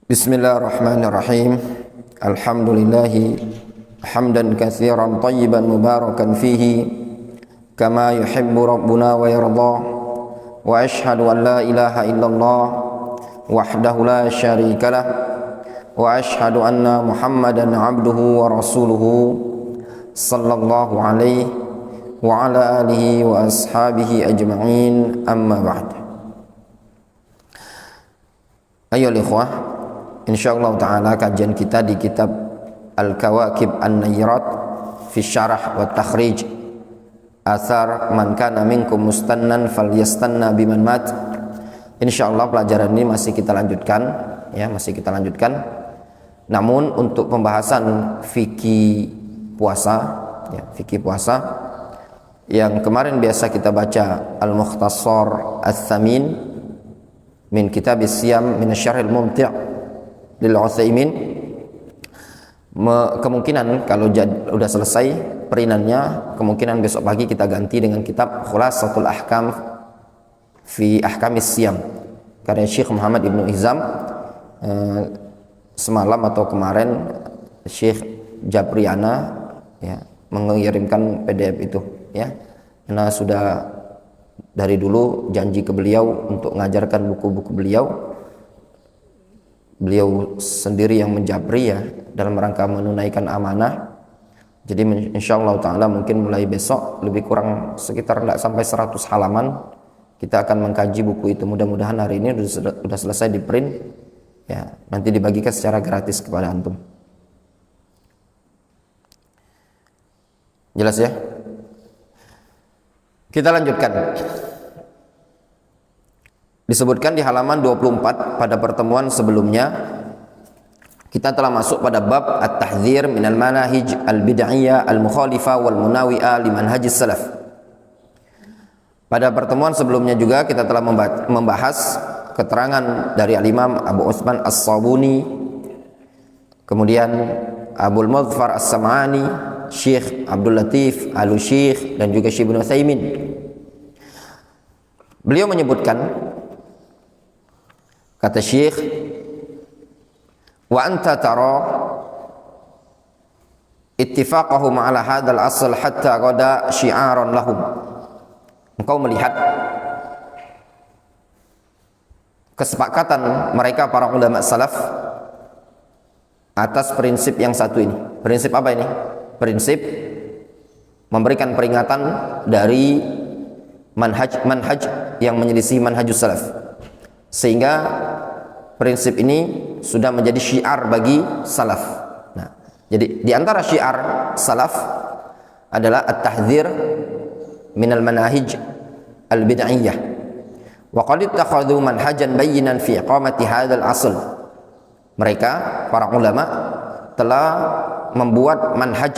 Bismillahirrahmanirrahim. Alhamdulillahi hamdan katsiran tayyiban mubarakan fihi kama yuhibbu rabbuna wa yarda. Wa ashhadu an la ilaha illallah wahdahu la syarikalah wa ashhadu anna Muhammadan abduhu wa rasuluhu sallallahu alaihi wa ala alihi wa ashabihi ajma'in, amma ba'd. Ayyuhal ikhwah, insyaallah ta'ala kajian kita di kitab Al-Kawakib An-Nayrat fi syarah wa takhrij athar man kana minkum mustannan falyastanna biman mat. Insyaallah pelajaran ini masih kita lanjutkan, namun untuk pembahasan fikih puasa, fikih puasa yang kemarin biasa kita baca Al-Mukhtasar Ats-Tsamin min Kitab As-Siyam min Asy-Syarhil Mumti' lil Utsaimin. Kemungkinan kalau sudah selesai perinannya, kemungkinan besok pagi kita ganti dengan kitab Khulasatul Ahkam fi Ahkamis Siyam karya Syekh Muhammad Ibnu Hizam. Semalam atau kemarin Syekh Japriana mengirimkan PDF itu, karena sudah dari dulu janji ke beliau untuk mengajarkan buku-buku beliau sendiri yang menjabri dalam rangka menunaikan amanah. Jadi insyaallah ta'ala mungkin mulai besok lebih kurang sekitar tidak sampai 100 halaman kita akan mengkaji buku itu. Mudah-mudahan hari ini sudah selesai di print, nanti dibagikan secara gratis kepada antum. Jelas ya? Kita lanjutkan. Disebutkan di halaman 24 pada pertemuan sebelumnya kita telah masuk pada bab at-tahdzir minal manahij al-bid'iyah al-mukhalifah wal munawi'ah liman hajis salaf. Pada pertemuan sebelumnya juga kita telah membahas keterangan dari al-Imam Abu Utsman As-Sabuni, kemudian Abul Mudhfar As-Sam'ani, Syekh Abdul Latif Al-Syekh dan juga Syekh Ibnu Utsaimin. Beliau menyebutkan, kata Syekh, wa anta tara ittifaqahum ala hadzal asl hatta qada syi'aran lahum. Engkau melihat kesepakatan mereka para ulama salaf atas prinsip yang satu ini. Prinsip apa ini? Prinsip memberikan peringatan dari manhaj yang menyelisih manhajus salaf, sehingga prinsip ini sudah menjadi syiar bagi salaf. Nah, jadi di antara syiar salaf adalah at-tahdzir minal manahij al-bid'iyah. Wa qad ittakhadhu manhajan bayyinan fi iqamati hadzal asl. Mereka para ulama telah membuat manhaj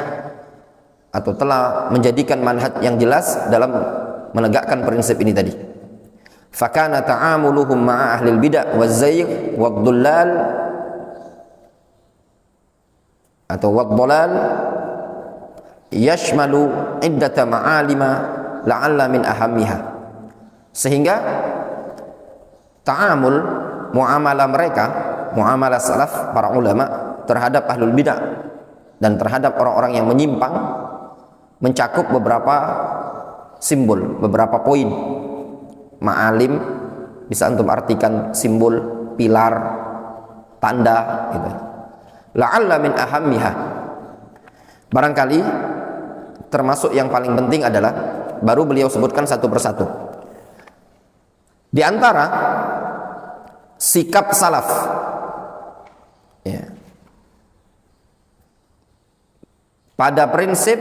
atau telah menjadikan manhaj yang jelas dalam menegakkan prinsip ini tadi. Fakana ta'amuluhum ma'a ahlil bid'ah waz-zayg wad-dhullal atau wad-dhalal yashmalu iddata ma'alima la'alla min ahammiha. Sehingga ta'amul, muamalah mereka, muamalah salaf para ulama terhadap ahlul bid'ah dan terhadap orang-orang yang menyimpang mencakup beberapa simbol, beberapa poin. Ma'alim bisa antum artikan simbol, pilar, tanda gitu. La'alla min ahammiha, barangkali termasuk yang paling penting adalah, baru beliau sebutkan satu persatu. Di antara sikap salaf pada prinsip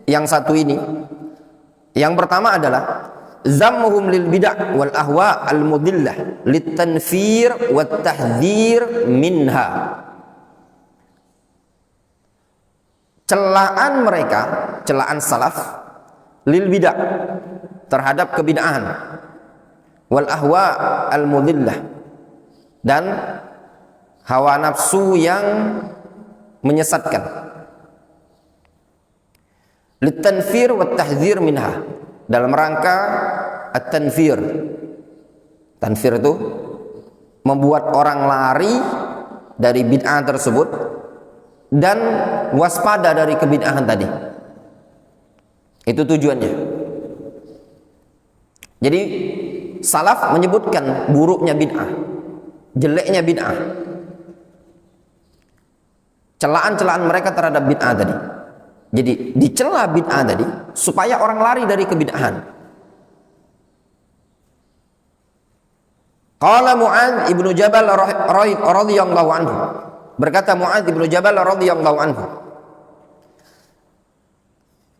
yang satu ini, yang pertama adalah zammuhum lil bid'ah wal ahwa al mudillah lit tanfir wat tahdzir minha. Celaan mereka, celaan salaf lil bid'ah terhadap kebid'ahan, wal ahwa al mudillah dan hawa nafsu yang menyesatkan, lit tanfir wat tahdzir minha, dalam rangka at-tanfir. Tanfir itu membuat orang lari dari bid'ah tersebut dan waspada dari kebid'ahan tadi. Itu tujuannya. Jadi salaf menyebutkan buruknya bid'ah, jeleknya bid'ah, celaan-celaan mereka terhadap bid'ah tadi. Jadi dicela bid'ah tadi supaya orang lari dari kebid'ahan. Qala Mu'adz ibnu Jabal radhiyallahu anhu. Berkata Mu'adz ibnu Jabal radhiyallahu anhu.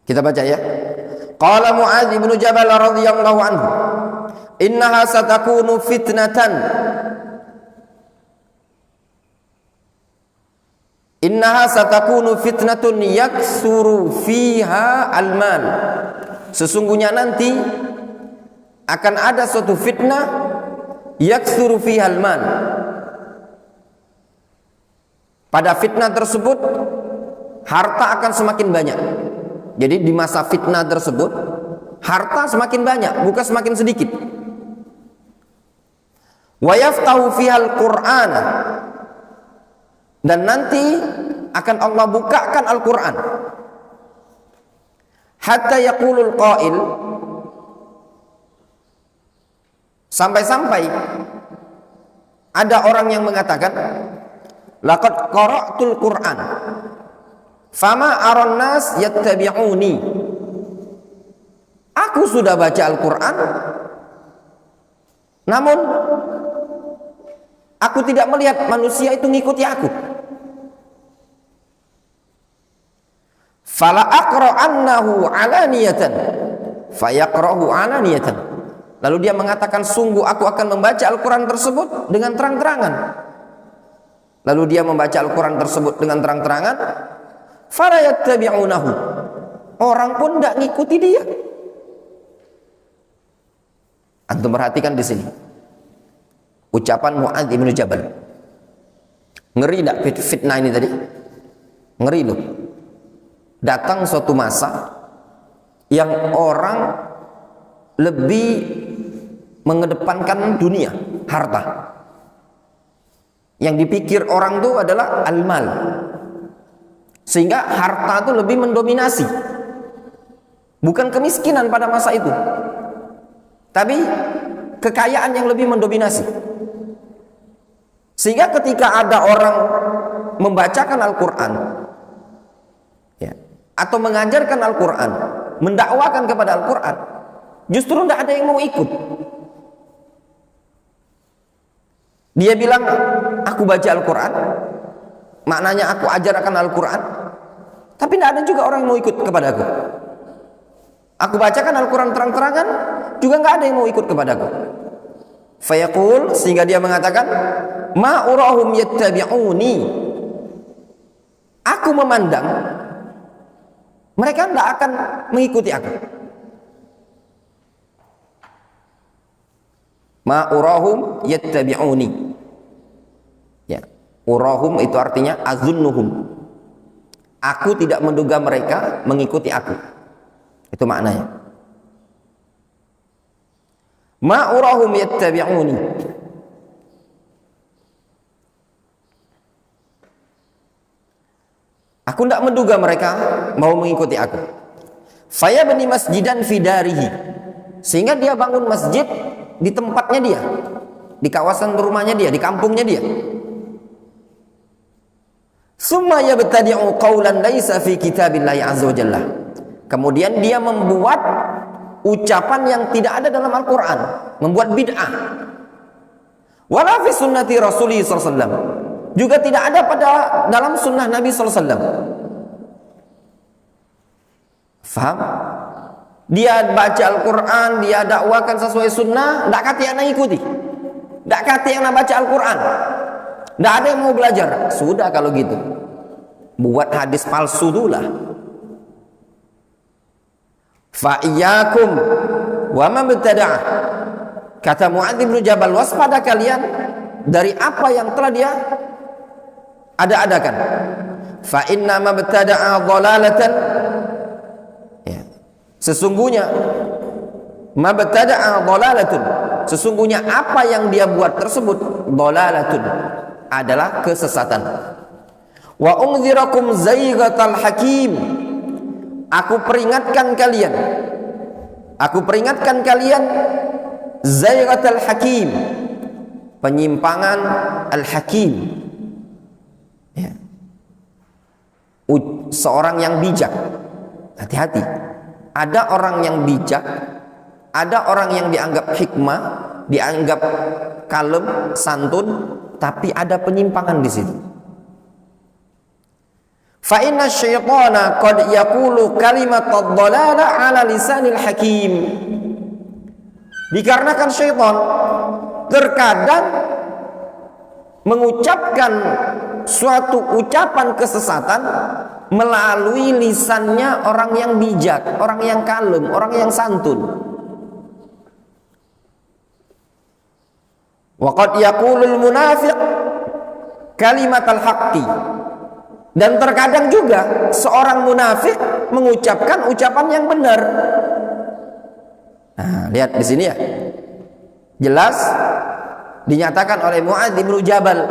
Kita baca ya. Qala Mu'adz ibnu Jabal radhiyallahu anhu. Innaha satakunu fitnatan. Innaha satakunu fitnatun yaksuru fiha al-mal. Sesungguhnya nanti akan ada suatu fitnah yaksuru fiha al-mal. Pada fitnah tersebut harta akan semakin banyak. Jadi di masa fitnah tersebut harta semakin banyak, bukan semakin sedikit. Wa yaftahu fiha al-Qur'an. Dan nanti akan Allah bukakan Al-Quran hatta yaqulul qail, sampai-sampai ada orang yang mengatakan laqad qara'tul Qur'an fama aran nas yattabi'uni. Aku sudah baca Al-Quran, namun aku tidak melihat manusia itu mengikuti aku. Fala aqra'annahu alaniyatan fayaqra'u alaniyatan. Lalu dia mengatakan, sungguh aku akan membaca Al-Quran tersebut dengan terang-terangan. Lalu dia membaca Al-Quran tersebut dengan terang-terangan. Fala yattabi'unahu. Orang pun tidak ngikuti dia. Antum perhatikan di sini ucapan Mu'adz ibn Jabal. Ngeri tak fitnah ini tadi? Ngeri loh. Datang suatu masa yang orang lebih mengedepankan dunia, harta. Yang dipikir orang itu adalah al-mal. Sehingga harta itu lebih mendominasi. Bukan kemiskinan pada masa itu, tapi kekayaan yang lebih mendominasi. Sehingga ketika ada orang membacakan Al-Quran ya, atau mengajarkan Al-Quran, mendakwakan kepada Al-Quran, justru tidak ada yang mau ikut. Dia bilang, aku baca Al-Quran, maknanya aku ajarkan Al-Quran, tapi tidak ada juga orang yang mau ikut kepada aku. Aku bacakan Al-Quran terang-terangan, juga nggak ada yang mau ikut kepadaku. Fayaqul, sehingga dia mengatakan, ma urahum yattabi'uni. Aku memandang mereka tidak akan mengikuti aku. Ma urahum yattabi'uni. Ya, urahum itu artinya azunnuhum. Aku tidak menduga mereka mengikuti aku. Itu maknanya. Ma urahum yattabi'uni. Aku tidak menduga mereka mau mengikuti aku. Faya bani masjidan fidarihi. Sehingga dia bangun masjid di tempatnya dia, di kawasan rumahnya dia, di kampungnya dia. Summa yabtadi'u qawlan laisa fi kitabillahi azza wa jalla. Kemudian dia membuat ucapan yang tidak ada dalam Al-Quran, membuat bid'ah. Wala fi sunnati Rasulullah SAW. Juga tidak ada pada dalam sunnah Nabi SAW. Faham? Dia baca Al-Quran, dia dakwakan sesuai sunnah, tidak kata yang nak ikuti, tidak kata yang nak baca Al-Quran, tidak ada yang mau belajar. Sudah kalau gitu, buat hadis palsu itulah. Fa'iyyakum wa ma btada'ah. Kata Mu'adz bin Jabal, waspada kalian dari apa yang telah dia ada-adakan. Fa inna ma btada'a dhalalatan. Ya. Sesungguhnya ma btada'a dhalalatun. Sesungguhnya apa yang dia buat tersebut dhalalatun. adalah kesesatan. Wa unzirakum zaigatal hakim. Aku peringatkan kalian zaigatal hakim, penyimpangan al-hakim, ya. Seorang yang bijak. Hati-hati, ada orang yang bijak, ada orang yang dianggap hikmah, dianggap kalem, santun, tapi ada penyimpangan di situ. Fa inna syaitana qad yaqulu kalimatad dhalala ala lisanil hakim. Dikarenakan syaitan terkadang mengucapkan suatu ucapan kesesatan melalui lisannya orang yang bijak, orang yang kalem, orang yang santun. Wa qad yaqulul munafiq kalimatal haqqi. Dan terkadang juga seorang munafik mengucapkan ucapan yang benar. Nah, lihat di sini ya. Jelas dinyatakan oleh Mu'adz bin Jabal,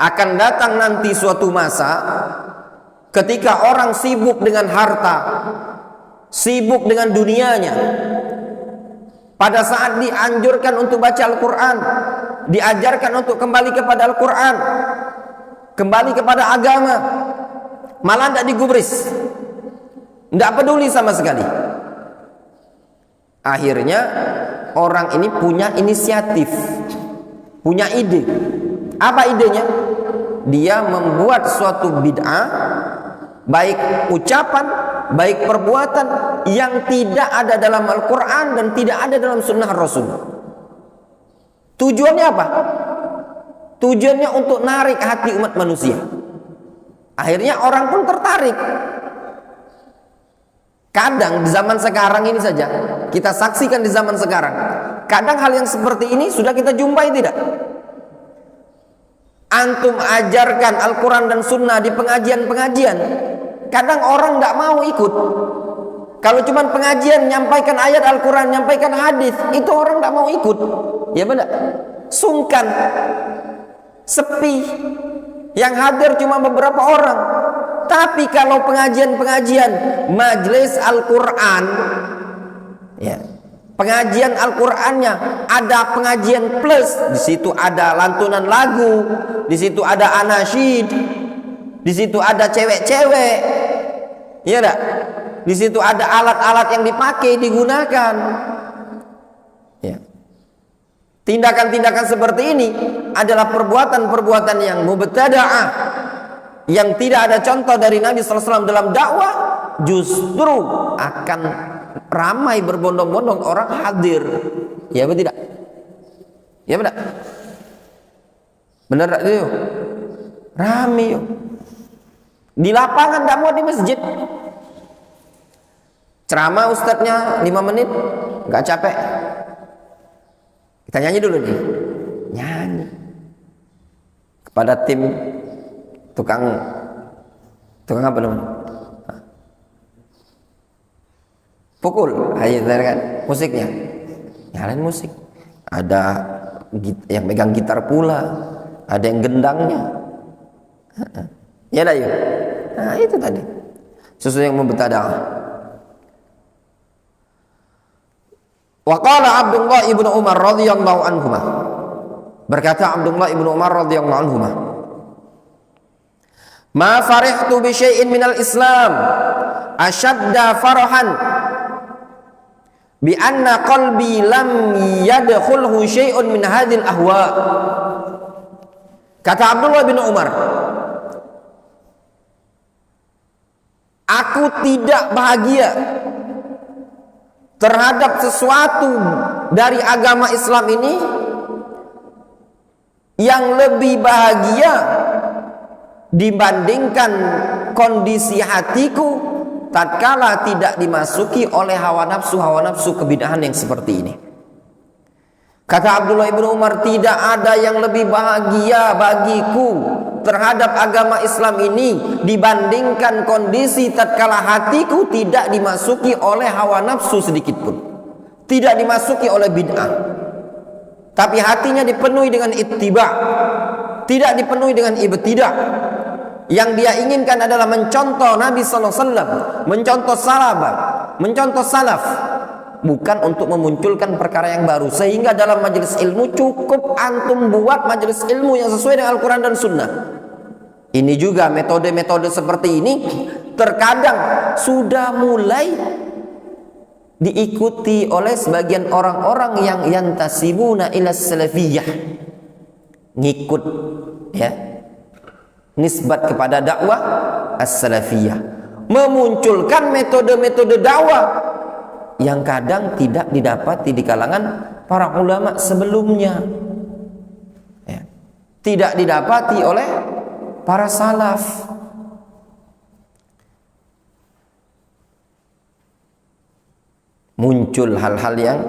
akan datang nanti suatu masa ketika orang sibuk dengan harta, sibuk dengan dunianya. Pada saat dianjurkan untuk baca Al-Quran, diajarkan untuk kembali kepada Al-Quran, kembali kepada agama, malah tidak digubris, tidak peduli sama sekali. Akhirnya orang ini punya inisiatif, punya ide. Apa idenya? Dia membuat suatu bid'ah, baik ucapan, baik perbuatan yang tidak ada dalam Al-Quran dan tidak ada dalam sunnah Rasul. Tujuannya apa? Tujuannya untuk narik hati umat manusia. Akhirnya orang pun tertarik. Kadang di zaman sekarang ini saja, kita saksikan di zaman sekarang, kadang hal yang seperti ini sudah kita jumpai tidak? Antum ajarkan Al-Quran dan Sunnah di pengajian-pengajian, kadang orang tidak mau ikut. Kalau cuma pengajian, nyampaikan ayat Al-Quran, nyampaikan hadis, itu orang tidak mau ikut. Ya benar, sungkan, sepi, yang hadir cuma beberapa orang. Tapi kalau pengajian-pengajian majelis Al-Quran, ya, pengajian Al-Qurannya ada pengajian plus, di situ ada lantunan lagu, di situ ada anasyid, di situ ada cewek-cewek, ya enggak? Di situ ada alat-alat yang dipakai, digunakan. Ya. Tindakan-tindakan seperti ini adalah perbuatan-perbuatan yang mubtada'ah, yang tidak ada contoh dari Nabi SAW dalam dakwah. Justru akan ramai berbondong-bondong orang hadir. Ya betul tidak? Ya benar. Benar tak itu? Ramai yuk. Di lapangan tidak mau di masjid. Ceramah ustadznya 5 menit, nggak capek. Kita nyanyi dulu nih. Nyanyi kepada tim tukang apa namanya? Pukul, ayo kan musiknya. Nyalain musik. Ada yang megang gitar pula, ada yang gendangnya. Ya dah yuk. Nah, itu tadi. Sesuatu yang membetadah. Wa qala Abdullah ibnu Umar radhiyallahu anhuma. Berkata Abdullah ibnu Umar radhiyallahu anhuma, "Ma farihtu bi syai'in minal Islam ashadda farahan bi anna qalbi lam yadkhulhu syai'un min hadhil ahwa." Kata Abdullah bin Umar, aku tidak bahagia terhadap sesuatu dari agama Islam ini yang lebih bahagia dibandingkan kondisi hatiku tatkala tidak dimasuki oleh hawa nafsu kebid'ahan yang seperti ini. Kata Abdullah ibnu Umar, tidak ada yang lebih bahagia bagiku terhadap agama Islam ini dibandingkan kondisi tatkala hatiku tidak dimasuki oleh hawa nafsu sedikit pun, tidak dimasuki oleh bid'ah, tapi hatinya dipenuhi dengan ittiba', tidak dipenuhi dengan ibtidah. Yang dia inginkan adalah mencontoh Nabi sallallahu alaihi wasallam, mencontoh sahabat, mencontoh salaf, bukan untuk memunculkan perkara yang baru. Sehingga dalam majelis ilmu cukup antum buat majelis ilmu yang sesuai dengan Al-Quran dan Sunnah. Ini juga metode-metode seperti ini terkadang sudah mulai diikuti oleh sebagian orang-orang yang yantasibuna ila salafiyah, ngikut ya, nisbat kepada dakwah as-salafiyah, memunculkan metode-metode dakwah yang kadang tidak didapati di kalangan para ulama sebelumnya ya, tidak didapati oleh para salaf. Muncul hal-hal yang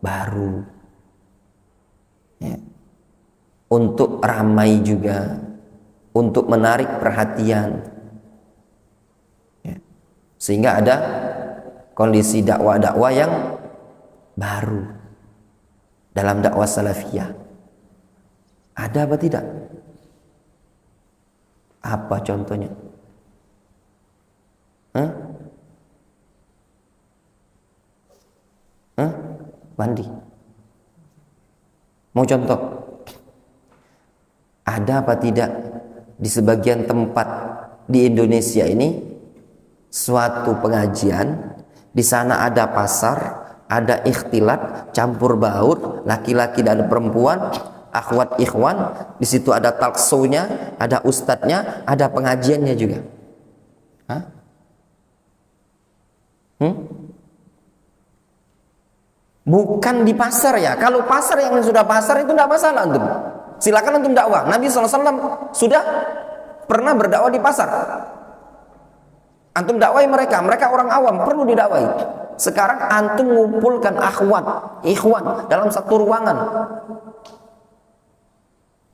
baru ya, untuk ramai juga, untuk menarik perhatian ya, sehingga ada kondisi dakwah-dakwah yang baru dalam dakwah salafiyah. Ada apa tidak? Apa contohnya? Mandi. Mau contoh? Ada apa tidak di sebagian tempat di Indonesia ini suatu pengajian, di sana ada pasar, ada ikhtilat, campur baur, laki-laki dan perempuan, akhwat ikhwan, di situ ada talkshow-nya, ada ustadznya, ada pengajiannya juga. Bukan di pasar ya. Kalau pasar yang sudah pasar itu tidak masalah antum. Silakan antum dakwah. Nabi SAW sudah pernah berdakwah di pasar. Antum dakwai mereka orang awam, perlu didakwai. Sekarang antum ngumpulkan akhwat, ikhwan dalam satu ruangan.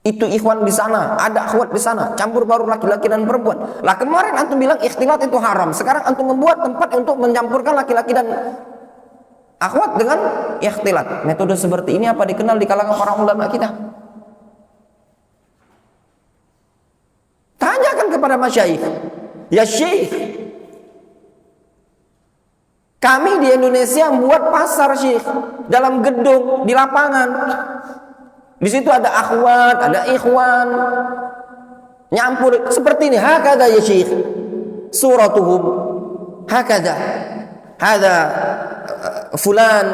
Itu ikhwan di sana, ada akhwat di sana, campur baur laki-laki dan perempuan. Lah kemarin antum bilang ikhtilat itu haram. Sekarang antum membuat tempat untuk mencampurkan laki-laki dan akhwat dengan ikhtilat. Metode seperti ini apa dikenal di kalangan para ulama kita? Tanyakan kepada masyayikh. Ya syekh, kami di Indonesia membuat pasar syekh, dalam gedung, di lapangan. Di situ ada akhwat, ada ikhwan, nyampur seperti ini. Hakada ya syekh, suratuhum hakada. Hada fulan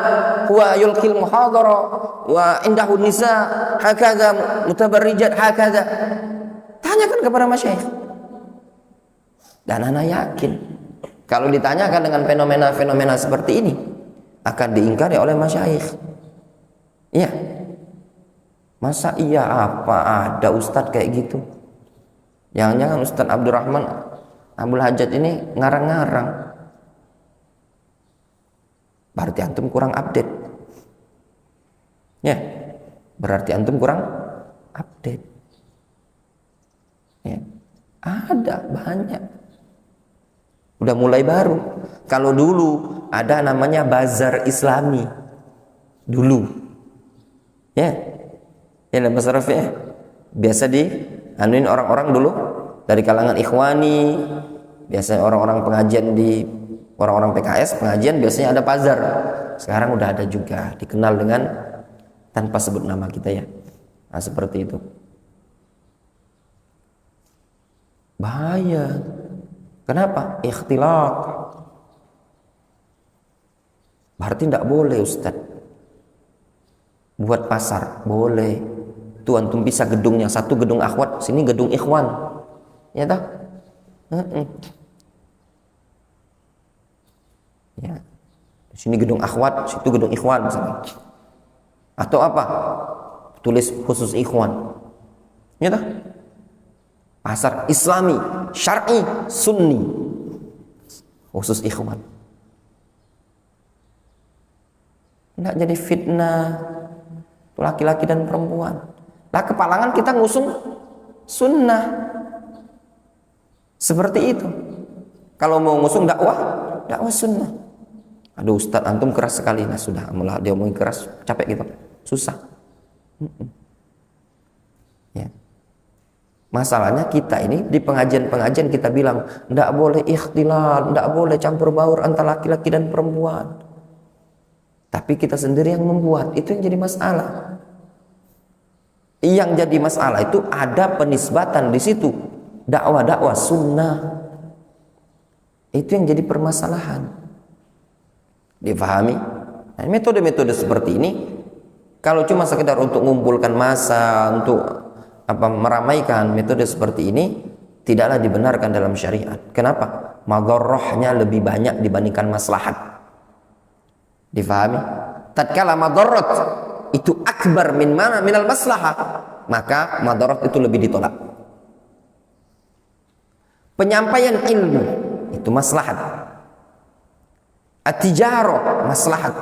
huwa yulqil muhadara wa indahu nisa hakada mutabarrijat hakada. Tanyakan kepada masyayikh. Dan ana yakin kalau ditanyakan dengan fenomena-fenomena seperti ini akan diingkari oleh masyayikh. Iya. Masa iya apa ada ustadz kayak gitu? Jangan-jangan Ustadz Abdurrahman Abdul Hajat ini ngarang-ngarang. Berarti antum kurang update. Ya. Berarti antum kurang update. Ya. Ada banyak. Udah mulai baru. Kalau dulu ada namanya bazar Islami. Dulu. Ya. Ya Mas Rafi ya. Biasa anuin orang-orang dulu dari kalangan ikhwani. Biasanya orang-orang pengajian di orang-orang PKS pengajian biasanya ada bazar. Sekarang udah ada juga, dikenal dengan tanpa sebut nama kita ya. Nah, seperti itu. Bahaya. Kenapa? Ikhtilat. Berarti tidak boleh Ustaz. Buat pasar boleh. Tuh antum bisa gedungnya satu gedung akhwat, sini gedung ikhwan. Ya tak? Ya. Di sini gedung akhwat, situ gedung ikhwan misalnya. Atau apa? Tulis khusus ikhwan. Ya tak? Pasar Islami, syar'i, sunni. Khusus ikhwan. Tidak jadi fitnah laki-laki dan perempuan. Lah kepalangan kita ngusung sunnah. Seperti itu. Kalau mau ngusung dakwah sunnah. Aduh Ustadz antum keras sekali. Nah sudah, malah dia omongin keras, capek kita. Susah. Ya. Masalahnya kita ini di pengajian-pengajian kita bilang tidak boleh ikhtilal, tidak boleh campur baur antara laki-laki dan perempuan. Tapi kita sendiri yang membuat, itu yang jadi masalah. Yang jadi masalah itu ada penisbatan di situ, dakwah-dakwah sunnah. Itu yang jadi permasalahan. Difahami? Nah, metode-metode seperti ini kalau cuma sekedar untuk mengumpulkan massa, untuk meramaikan, metode seperti ini tidaklah dibenarkan dalam syariat. Kenapa? Madharrahnya lebih banyak dibandingkan maslahat. Difahami? Tatkala madharat itu akbar minal maslahah, maka madharat itu lebih ditolak. Penyampaian ilmu itu maslahat. At-tijarah maslahat.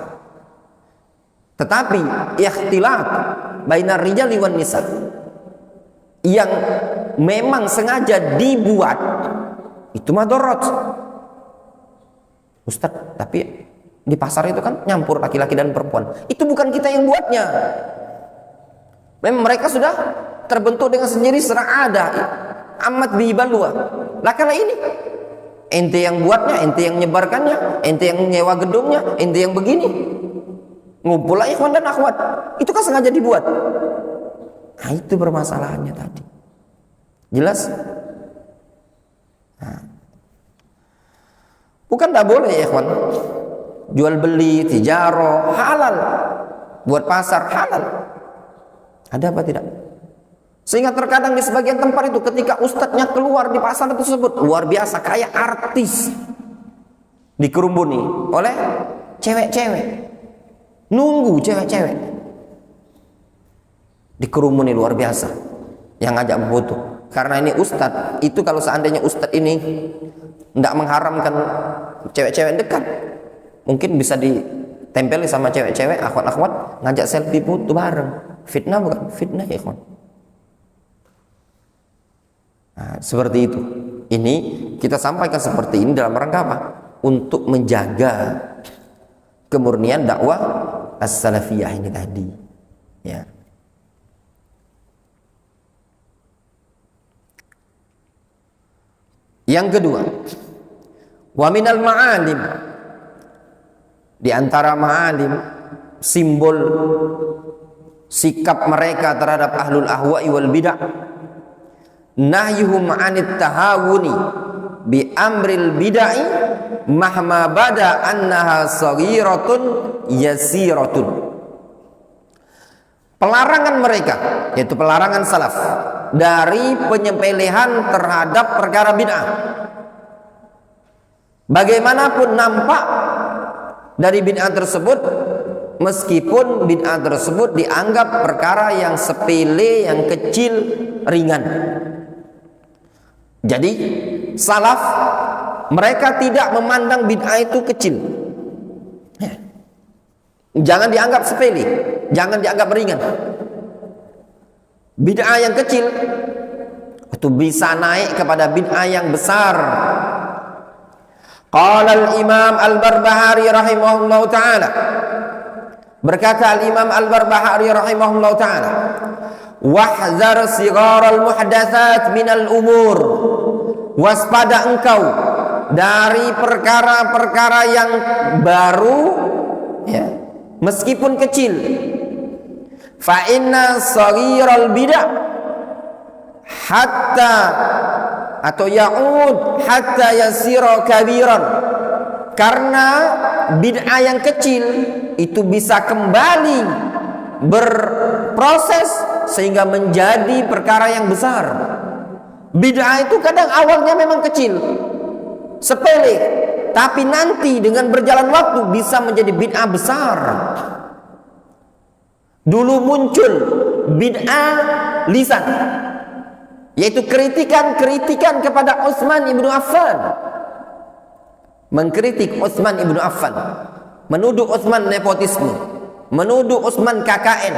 Tetapi ikhtilat bainar rijali wan nisa yang memang sengaja dibuat itu madharat. Ustaz, tapi di pasar itu kan nyampur laki-laki dan perempuan. Itu bukan kita yang buatnya. Memang mereka sudah terbentuk dengan sendiri secara ada. Amat bibalua. Lah kalau ini ente yang buatnya, ente yang nyebarkannya, ente yang nyewa gedungnya, ente yang begini. Ngumpul lah ikhwan dan akhwat. Itu kan sengaja dibuat. Nah, itu permasalahannya tadi. Jelas? Nah. Bukan tidak boleh ya ikhwan. Jual beli, tijaro, halal. Buat pasar, halal. Ada apa tidak? Sehingga terkadang di sebagian tempat itu ketika ustadznya keluar di pasar tersebut, luar biasa kayak artis, dikerumuni oleh cewek-cewek. Nunggu cewek-cewek, dikerumuni luar biasa, yang ngajak foto. Karena ini ustadz, itu kalau seandainya ustadz ini tidak mengharamkan cewek-cewek dekat, mungkin bisa ditempeli sama cewek-cewek, akhwat-akhwat, ngajak selfie foto bareng. Fitnah bukan? Fitnah ya ikhwan. Nah, seperti itu. Ini kita sampaikan seperti ini dalam rangka apa? Untuk menjaga kemurnian dakwah as-salafiyah ini tadi. Ya. Yang kedua, wa minal ma'alim, di antara ma'alim, simbol sikap mereka terhadap ahlul ahwa'i wal bid'ah, nahyuhum 'anit tahawuni bi amril bid'ah mahma bada annaha saghiratun yasiratun. Pelarangan mereka, yaitu pelarangan salaf dari penyepelehan terhadap perkara bid'ah. Bagaimanapun nampak dari bid'ah tersebut, meskipun bid'ah tersebut dianggap perkara yang sepele, yang kecil, ringan. Jadi salaf mereka tidak memandang bid'ah itu kecil. Jangan dianggap sepele, jangan dianggap ringan. Bid'ah yang kecil itu bisa naik kepada bid'ah yang besar. Qala al-Imam Al-Barbahari rahimahullah ta'ala, berkata al-Imam Al-Barbahari rahimahullah ta'ala, wahzar sigaral muhdatsat minal umur, waspada engkau dari perkara-perkara yang baru, ya, meskipun kecil. Fa inna saghiral bid'ah hatta atau ya'ud hatta yasira kabiran, karena bid'ah yang kecil itu bisa kembali berproses sehingga menjadi perkara yang besar. Bid'ah itu kadang awalnya memang kecil, sepele, tapi nanti dengan berjalan waktu bisa menjadi bid'ah besar. Dulu muncul bid'ah lisan, yaitu kritikan-kritikan kepada Utsman ibnu Affan. Mengkritik Utsman ibnu Affan, menuduh Utsman nepotisme, menuduh Utsman KKN.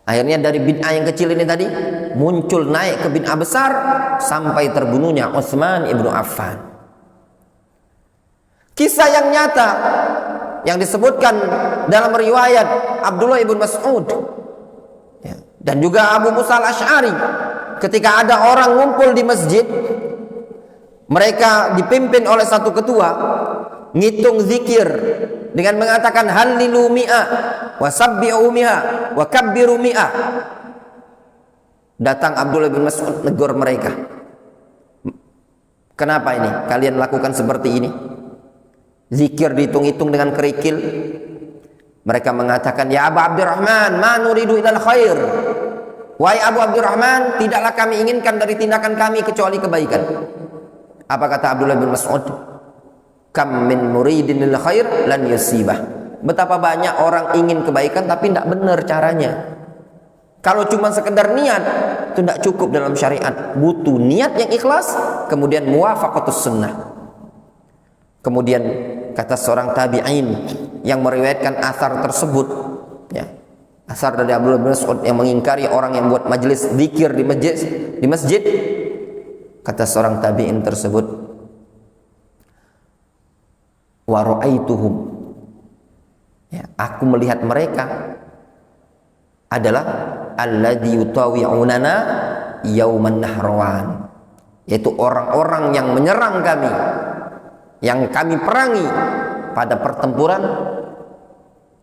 Akhirnya dari bid'ah yang kecil ini tadi muncul naik ke bid'ah besar sampai terbunuhnya Utsman ibnu Affan. Kisah yang nyata yang disebutkan dalam riwayat Abdullah ibn Mas'ud, ya, dan juga Abu Musa al-Asy'ari ketika ada orang ngumpul di masjid, mereka dipimpin oleh satu ketua, ngitung zikir dengan mengatakan hallilu mi'a wa sabbi'u mi'a wa kabbiru mi'a. Datang Abdullah bin Mas'ud negur mereka. Kenapa ini? Kalian lakukan seperti ini? Zikir dihitung-hitung dengan kerikil. Mereka mengatakan, ya Abu Abdurrahman, ma nuridu ilal khair. Wahai Abu Abdurrahman, tidaklah kami inginkan dari tindakan kami kecuali kebaikan. Apa kata Abdullah bin Mas'ud? Kam min muridin lil khair lan yusibah. Betapa banyak orang ingin kebaikan tapi tidak benar caranya. Kalau cuma sekedar niat, itu tidak cukup dalam syariat. Butuh niat yang ikhlas, kemudian muwafaqatus sunnah. Kemudian kata seorang tabi'in yang meriwayatkan asar tersebut, ya, asar dari Abdullah bin Mas'ud yang mengingkari orang yang buat majelis zikir di masjid, kata seorang tabi'in tersebut, wa ra'aituhum, ya, aku melihat mereka adalah alladzi yutawi'unana yauman nahrawan, yaitu orang-orang yang menyerang kami, yang kami perangi pada pertempuran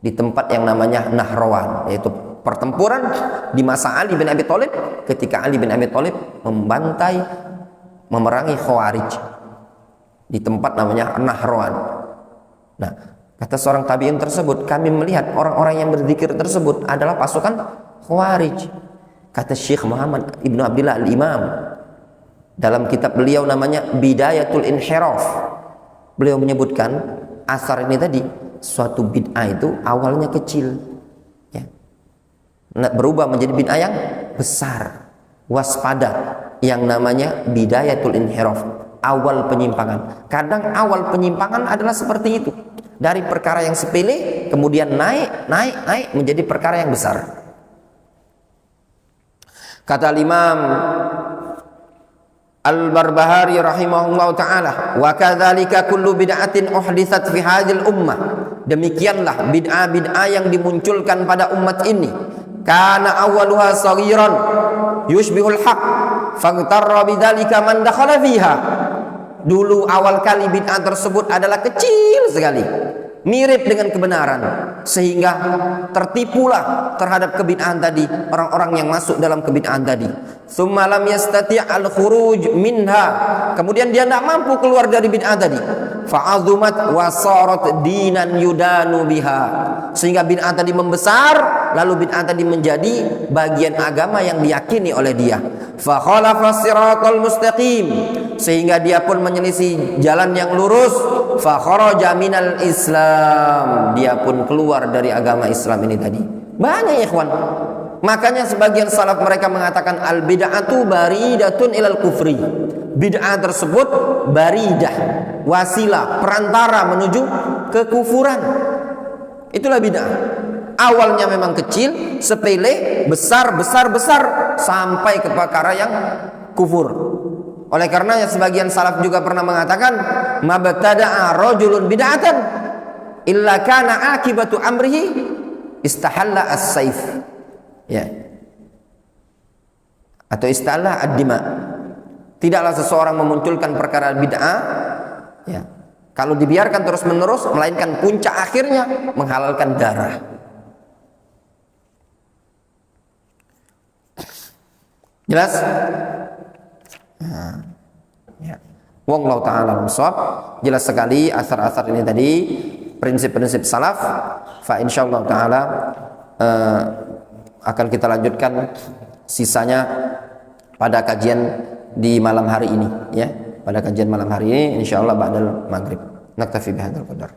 di tempat yang namanya Nahrawan, yaitu pertempuran di masa Ali bin Abi Thalib ketika Ali bin Abi Thalib membantai, memerangi Khawarij di tempat namanya Nahrawan. Nah, kata seorang tabi'in tersebut, kami melihat orang-orang yang berzikir tersebut adalah pasukan Khawarij. Kata Syekh Muhammad Ibnu Abdillah Al-Imam dalam kitab beliau namanya Bidayatul Inhiraf, beliau menyebutkan asar ini tadi, suatu bid'ah itu awalnya kecil, ya, berubah menjadi bid'ah yang besar. Waspada yang namanya bidayatul inhiraf, awal penyimpangan. Kadang awal penyimpangan adalah seperti itu, dari perkara yang sepele kemudian naik menjadi perkara yang besar. Kata Imam Al-Barbahari rahimahullah ta'ala, wa kadzalika kullu bid'atin uhditsat fi hadhil ummah, demikianlah bid'ah-bid'ah yang dimunculkan pada umat ini, kana awwaluha saghiran yushbihul haq faghtarra bidzalika man dakhala fiha. Dulu awal kali bid'ah tersebut adalah kecil sekali, mirip dengan kebenaran, sehingga tertipulah terhadap kebid'ahan tadi orang-orang yang masuk dalam kebid'ahan tadi. Tsumma lam yastati' al-khuruj minha, kemudian dia tidak mampu keluar dari bid'ah tadi. Fa'azumat wa sarat dinan yudanu biha, sehingga bid'ah tadi membesar, lalu bid'ah tadi menjadi bagian agama yang diyakini oleh dia. Fa khalafa siratal mustaqim, sehingga dia pun menyelisih jalan yang lurus. Fa kharaja minal Islam, dia pun keluar dari agama Islam ini tadi. Banyak ikhwan. Makanya sebagian salaf mereka mengatakan al bid'atu baridatun ilal kufri. Bid'ah tersebut baridah, wasilah, perantara menuju kekufuran. Itulah bid'ah. Awalnya memang kecil, sepele, besar sampai ke perkara yang kufur. Oleh karenanya sebagian salaf juga pernah mengatakan, mabtada'a rajulun bid'atan illa kana akibatu amrihi istahalla as-saif. Ya. Atau istahalla ad-dima. Tidaklah seseorang memunculkan perkara bid'ah, ya, kalau dibiarkan terus-menerus, melainkan puncak akhirnya menghalalkan darah. Jelas? Nah, ya. Wallahu ta'ala al-shawab. Jelas sekali asar-asar ini tadi, prinsip-prinsip salaf. Fa insyaallah ta'ala akan kita lanjutkan sisanya pada kajian di malam hari ini, ya. Pada kajian malam hari ini insyaallah ba'dal maghrib. Naktafi bihadzal qadar.